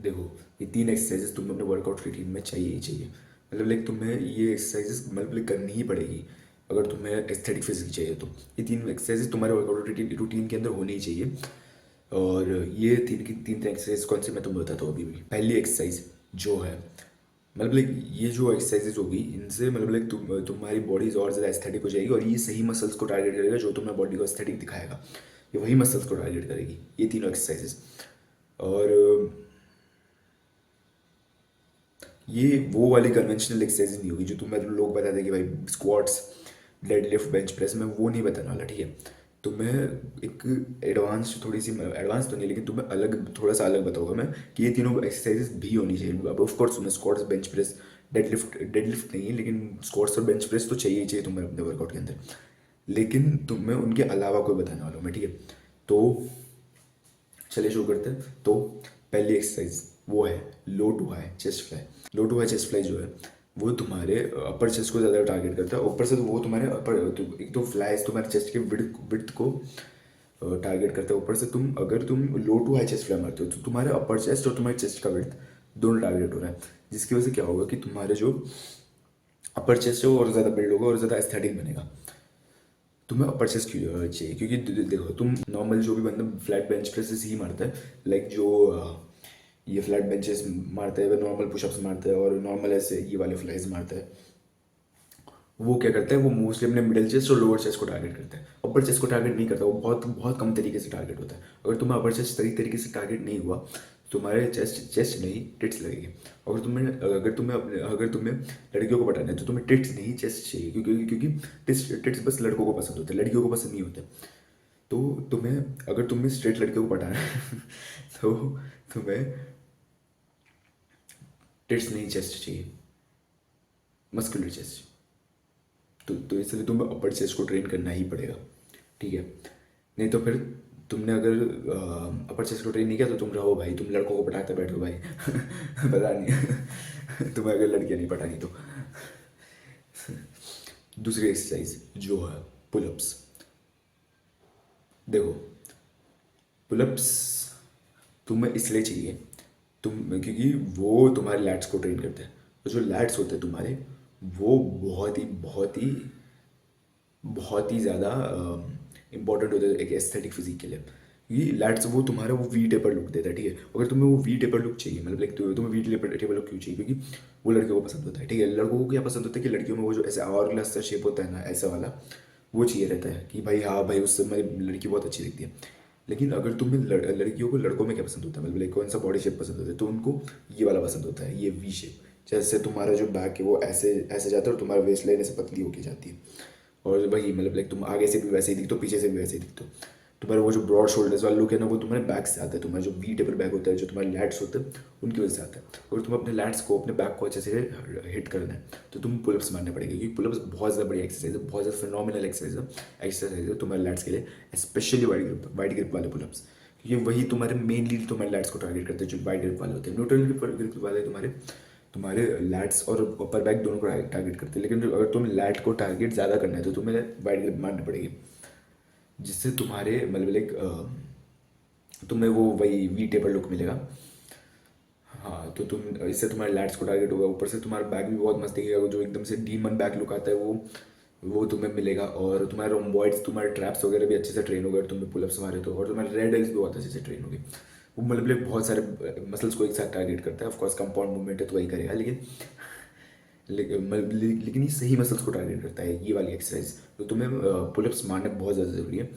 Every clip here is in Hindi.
देखो, ये 3 एक्सरसाइजेस तुम्हें अपने वर्कआउट रूटीन में चाहिए ही चाहिए। मतलब लाइक तुम्हें ये एक्सरसाइजेस मतलब लाइक करनी ही पड़ेगी अगर तुम्हें एस्थेटिक फिजिक चाहिए तो। ये 3 एक्सरसाइजेस तुम्हारे वर्कआउट रूटीन के अंदर होनी ही चाहिए। और ये तीन एक्सरसाइज कौन से मैं तुम्हें बताता हूँ अभी भी। पहली एक्सरसाइज जो है, मतलब लाइक ये जो एक्सरसाइजेज होगी इनसे मतलब लाइक तुम्हारी बॉडी और ज़्यादा एस्थेटिक हो जाएगी, और ये सही मसल्स को टारगेट करेगा जो तुम्हारी बॉडी को एस्थेटिक दिखाएगा। ये वही मसल्स को टारगेट करेगी ये तीनों एक्सरसाइजेज। और ये वो वाली कन्वेंशनल एक्सरसाइज नहीं होगी जो तुम्हें लोग बताते हैं कि भाई स्क्वाट्स, डेडलिफ्ट, बेंच प्रेस में वो नहीं बताने वाला, ठीक है। तुम्हें एक एडवांस, थोड़ी सी एडवांस तो नहीं लेकिन तुम्हें अलग, थोड़ा सा अलग बताऊंगा मैं कि ये तीनों एक्सरसाइजेस भी होनी चाहिए। अब ऑफ कोर्स तुम्हें स्क्वाट्स, बेंच प्रेस, डेडलिफ्ट नहीं है लेकिन स्क्वाट्स और बेंच प्रेस तो चाहिए ही चाहिए तुम्हें अपने वर्कआउट के अंदर, लेकिन तुम्हें उनके अलावा कोई बताने वाला हूँ मैं, ठीक है। तो चलिए शुरू करते हैं। तो पहली एक्सरसाइज वो है low to high chest fly. Low to high chest fly जो है वो तुम्हारे अपर चेस्ट को ज़्यादा टारगेट करता है। ऊपर से तो वो तुम्हारे अपर, एक तो फ्लाइज तुम्हारे चेस्ट के विड्थ को टारगेट करता है। ऊपर से अगर तुम लो टू हाई चेस्ट फ्लाई मारते हो तो तुम्हारे अपर चेस्ट और तुम्हारे चेस्ट का विड्थ दोनों टारगेट हो रहा है, जिसकी वजह से क्या होगा कि तुम्हारे जो अपर चेस्ट है वो और ज़्यादा बिल्ड होगा और ज़्यादा एस्थेटिक बनेगा। तुम्हें अपर चेस्ट क्यों चाहिए? क्योंकि देखो, तुम नॉर्मल जो भी बंदा फ्लैट बेंच प्रेसेस ही मारता है, लाइक जो ये फ्लैट बेंचेस मारता है, वह नॉर्मल पुशअप्स मारता है और नॉर्मल ऐसे ये वाले फ्लाइज मारता है, वो क्या करता है, वो मोस्टली अपने मिडिल चेस्ट और लोअर चेस्ट को टारगेट करता है। अपर चेस्ट को टारगेट नहीं करता, वो बहुत बहुत कम तरीके से टारगेट होता है। अगर तुम्हें अपर चेस्ट सही तरीके से टारगेट नहीं हुआ तुम्हारे चेस्ट नहीं टिट्स लगेगी। अगर तुम्हें लड़कियों को पटाना है तो तुम्हें टिट्स नहीं चेस्ट चाहिए, क्योंकि टिट्स बस लड़कों को पसंद होते हैं, लड़कियों को पसंद नहीं होते। तो अगर तुम्हें स्ट्रेट लड़कियों को पटाना है तो तुम्हें टिट्स नहीं चेस्ट चाहिए, मस्कुलर चेस्ट। तो इसलिए तुम्हें अपर चेस्ट को ट्रेन करना ही पड़ेगा, ठीक है। नहीं तो फिर तुमने अगर अपर चेस्ट को ट्रेन नहीं किया तो तुम रहो भाई, तुम लड़कों को पटाते बैठो भाई पता नहीं तुम्हें अगर लड़कियां नहीं पटानी तो। दूसरी एक्सरसाइज जो है पुलअप्स। देखो, पुलअप्स तुम्हें इसलिए चाहिए क्योंकि वो तुम्हारे लैट्स को ट्रेन करते हैं। तो जो लैट्स होते हैं तुम्हारे, वो बहुत ही ज़्यादा इंपॉर्टेंट होता है एक एस्थेटिक फिजिक के लिए। ये लैट्स वो तुम्हारा वो वी टेपर लुक देता है, ठीक है। अगर तुम्हें वो वी टेपर लुक चाहिए, मतलब लाइक तुम्हें वी टेपर लुक क्यों चाहिए? क्योंकि वो लड़कियों को पसंद होता है, ठीक है। लड़कों को क्या पसंद होता है कि लड़कियों में वो जो ऐसे आवर शेप होता है ना, ऐसा वाला वो चाहिए रहता है कि भाई हाँ भाई उससे मेरी लड़की बहुत अच्छी दिखती है। लेकिन अगर तुम्हें लड़कियों को लड़कों में क्या पसंद होता है, मतलब लाइक कौन सा बॉडी शेप पसंद होता है, तो उनको ये वाला पसंद होता है, ये वी शेप। जैसे तुम्हारा जो बैक है वो ऐसे ऐसे जाता है और तुम्हारा वेस्ट लाइन ऐसे पतली होके जाती है। और वही मतलब लाइक तुम आगे से भी वैसे ही दिखते हो, पीछे से भी वैसे ही दिखते हो। तुम्हारा वो जो ब्रॉड शोल्डर्स वाला लुक है ना, वो तुम्हारे बैक से आता है। तुम्हारा जो वी टेबल बैक होता है, जो तुम्हारे लैट्स होते हैं, उनकी वजह से आता है। और तुम अपने लैट्स को, अपने बैक को अच्छे से हिट करना है तो तुम पुलअप्स मारने पड़ेंगे, क्योंकि पुलअप्स बहुत ज़्यादा बड़ी एक्सरसाइज है, बहुत ज़्यादा फिनोमिनल एक्सरसाइज है तुम्हारे लैट्स के लिए, स्पेशली वाइड ग्रिप वाले पुलअप्स। क्योंकि वही तुम्हारे मेनली तुम्हारे लैट्स को टारगेट करते हैं, जो वाइड ग्रिप वाले होते हैं। न्यूट्रल ग्रिप वाले तुम्हारे तुम्हारे लैट्स और अपर बैक दोनों को टारगेट करते हैं। लेकिन अगर तुम लैट को टारगेट ज़्यादा करना है तो तुम्हें वाइड ग्रिप मारनी पड़ेगी, जिससे तुम्हारे मतलब लाइक तुम्हें वो वही वी टेपर लुक मिलेगा। हाँ, तो इससे तुम्हारे लैट्स को टारगेट होगा, ऊपर से तुम्हारा बैक भी बहुत मस्त दिखेगा, वो जो एकदम से डीमन बैक लुक आता है वो तुम्हें मिलेगा। और तुम्हारे रोम्बॉइड्स, तुम्हारे ट्रैप्स वगैरह भी अच्छे से ट्रेन हो गए तुम्हें पुलअप्स मारे तो। और तुम्हारे रेड एल्स भी बहुत अच्छे से ट्रेन हो गए। वो मतलब लाइक बहुत सारे मसल्स को एक साथ टारगेट करता है। ऑफकोर्स कंपाउंड मूवमेंट है तो वही करेगा, लेकिन ये सही मसल्स को टारगेट करता है ये वाली एक्सरसाइज। तो तुम्हें पुलअप्स मारना बहुत ज़्यादा ज़रूरी है।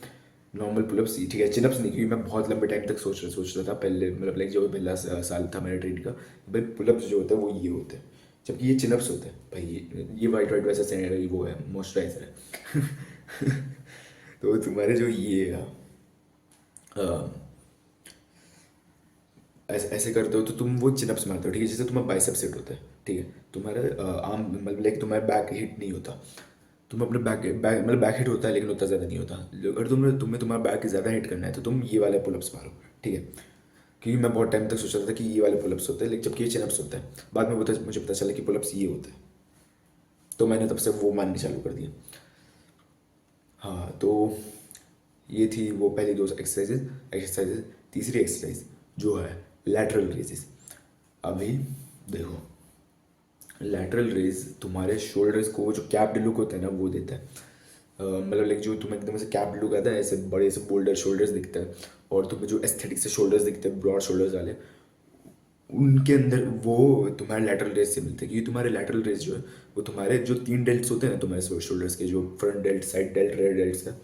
नॉर्मल पुलअप्स ठीक है, चिनअप्स नहीं, क्योंकि मैं बहुत लंबे टाइम तक सोच रहा था पहले, मतलब लाइक जो पहला साल था मेरे ट्रेनिंग का, भाई पुलअप्स जो होता है वो ये होते हैं, जबकि ये चिनअप्स होते हैं भाई। ये वाइट वाइट वैसा सैनिटाइजर वो है, मॉइस्चराइजर है तो तुम्हारे जो ये ऐसे ऐसे करते हो तो तुम वो चिनअप्स मारते हो, ठीक है। जैसे तुम्हारा बाइसेप सेट होता है, ठीक है, तुम्हारा आर्म मतलब लाइक तुम्हारा बैक हिट नहीं होता। तुम अपने मतलब बैक हिट होता है लेकिन उतना ज़्यादा नहीं होता। अगर तुम्हें तुम्हारा बैक ज़्यादा हिट करना है तो तुम ये वाले पुलअप्स मारो, ठीक है। क्योंकि मैं बहुत टाइम तक सोच रहा था कि ये वाले पुलअप्स होते हैं, लेकिन जबकि ये चिनअप्स होते हैं। बाद में मुझे पता चला कि पुलअप्स ये होते हैं, तो मैंने तब से वो माननी चालू कर दिया। हाँ, तो ये थी वो पहली दो एक्सरसाइजेज। तीसरी एक्सरसाइज जो है लैटरल रेजेस। अभी देखो, लैटरल रेज तुम्हारे शोल्डर्स को जो कैप्ड लुक होता है ना वो देता है। मतलब लाइक जो तुम्हें एकदम से कैप्ड लुक आता है, ऐसे बड़े से बोल्डर शोल्डर्स दिखता है, और तुम्हें जो एस्थेटिक से शोल्डर्स दिखते हैं ब्रॉड शोल्डर्स वाले, उनके अंदर वो तुम्हारे लैटरल रेस से मिलते हैं। क्योंकि तुम्हारे लैटरल रेस जो है वो तुम्हारे जो 3 डेल्ट्स होते हैं ना तुम्हारे शोल्डर्स के, जो front delt, side delt, rear delts है,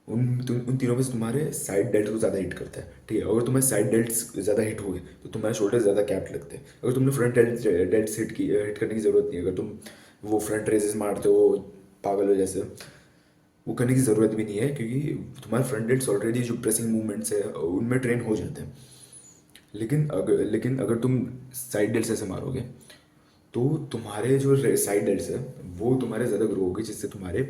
उन तीनों में से तुम्हारे साइड डेल्ट को ज़्यादा हिट करता है। ठीक है, अगर तुम्हारे साइड डेल्ट्स ज़्यादा हिट हो गए तो तुम्हारे शोल्डर ज़्यादा कैप लगते हैं। अगर तुमने फ्रंट डेल्ट्स हिट करने की ज़रूरत नहीं है। अगर तुम वो फ्रंट रेजेस मारते हो पागल हो जैसे, वो करने की ज़रूरत भी नहीं है, क्योंकि तुम्हारे फ्रंट डेल्ट्स ऑलरेडी जो प्रेसिंग मूवमेंट्स है उनमें ट्रेन हो जाते हैं। लेकिन अगर तुम साइड डेल्ट्स ऐसे मारोगे तो तुम्हारे जो साइड डेल्ट्स है वो तुम्हारे ज़्यादा ग्रो होगी, जिससे तुम्हारे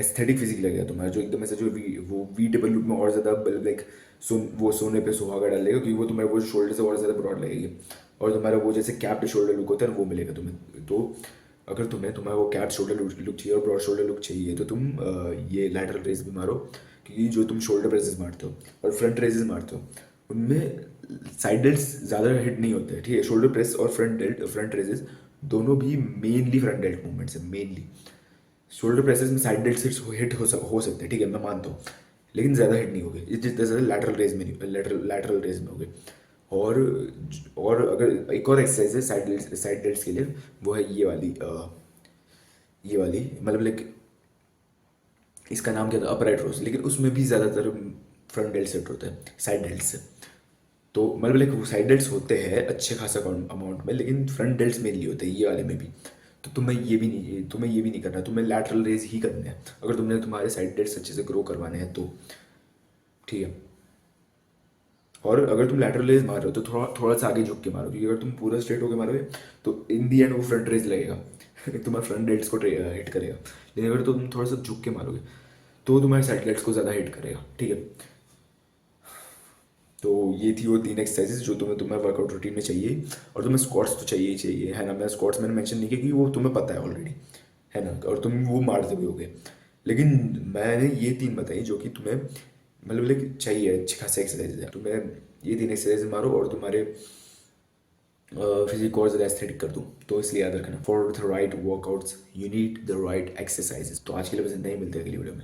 एस्थेटिक फिजिक लगेगा तुम्हारा, जो एकदम ऐसे जो वो वी टेबल लुक में और ज़्यादा लाइक वो सोने पे सुहागा डालेगा, क्योंकि वो तुम्हारे वो शोल्डर से और ज़्यादा ब्रॉड लगेगी, और तुम्हारा वो जैसे कैप्ड शोल्डर लुक होता है ना वो मिलेगा तुम्हें। तो अगर तुम्हारा वो कैप्ड शोल्डर लुक चाहिए और ब्रॉड शोल्डर लुक चाहिए तो तुम ये लैटरल रेज भी मारो। क्योंकि जो तुम शोल्डर प्रेसेस मारते हो और फ्रंट रेजेस मारते हो उनमें साइड डेल्ट्स ज़्यादा हिट नहीं होते हैं। ठीक है, शोल्डर प्रेस और फ्रंट रेजेस दोनों भी मेनली फ्रंट डेल्ट मूवमेंट्स है मेनली। शोल्डर प्रेसेस में साइड डेल्ट हिट हो सकते हैं, ठीक है मैं मानता हूँ, लेकिन ज़्यादा हिट नहीं हो गए जितने ज़्यादा लैटरल रेज में नहीं, लैटरल रेज में हो गए। और अगर एक और एक्सरसाइज है साइड डेल्ट्स के लिए, वो है ये वाली मतलब लाइक इसका नाम क्या था, अपराइट रोज, लेकिन उसमें भी ज़्यादातर फ्रंट डेल्ट सेट होता है साइड डेल्ट से। तो मतलब लाइक वो साइड डेल्ट्स होते हैं अच्छे खासा अमाउंट में, लेकिन फ्रंट डेल्ट्स मेनली होते हैं ये वाले में भी। तो तुम्हें ये भी नहीं करना, तुम्हें लैटरल रेज ही करना है अगर तुमने तुम्हारे साइड डेल्ट्स अच्छे से ग्रो करवाने हैं तो। ठीक है, और अगर तुम लैटरल रेज मार रहे हो तो थोड़ा थोड़ा सा आगे झुक के मारो, क्योंकि अगर तुम पूरा स्ट्रेट होकर मारोगे तो इन दी एंड वो फ्रंट रेज लगेगा तुम्हारे फ्रंट डेल्ट्स को हिट करेगा। लेकिन अगर तुम थोड़ा सा झुक के मारोगे तो तुम्हारे साइड डेल्ट्स को ज़्यादा हिट करेगा। ठीक है, तो ये थी वो 3 एक्सरसाइजेस जो तुम्हें वर्कआउट रूटीन में चाहिए। और तुम्हें स्क्वाट्स तो चाहिए ही चाहिए, है ना। मैं स्क्वाट्स मैंने मेंशन नहीं किया क्योंकि वो तुम्हें पता है ऑलरेडी, है ना, और तुम वो मारते भी होगे। लेकिन मैंने ये 3 बताई जो कि तुम्हें मतलब लाइक चाहिए, अच्छी खासी एक्सरसाइज है। तुम्हें ये 3 एक्सरसाइज मारो और तुम्हारे फिजिक और ज़्यादा एस्थेटिक कर दूँ। तो इसलिए याद रखना, for the right workouts you need the right exercises. तो आज के लिए बस इतना ही, मिलते हैं अगली वीडियो में।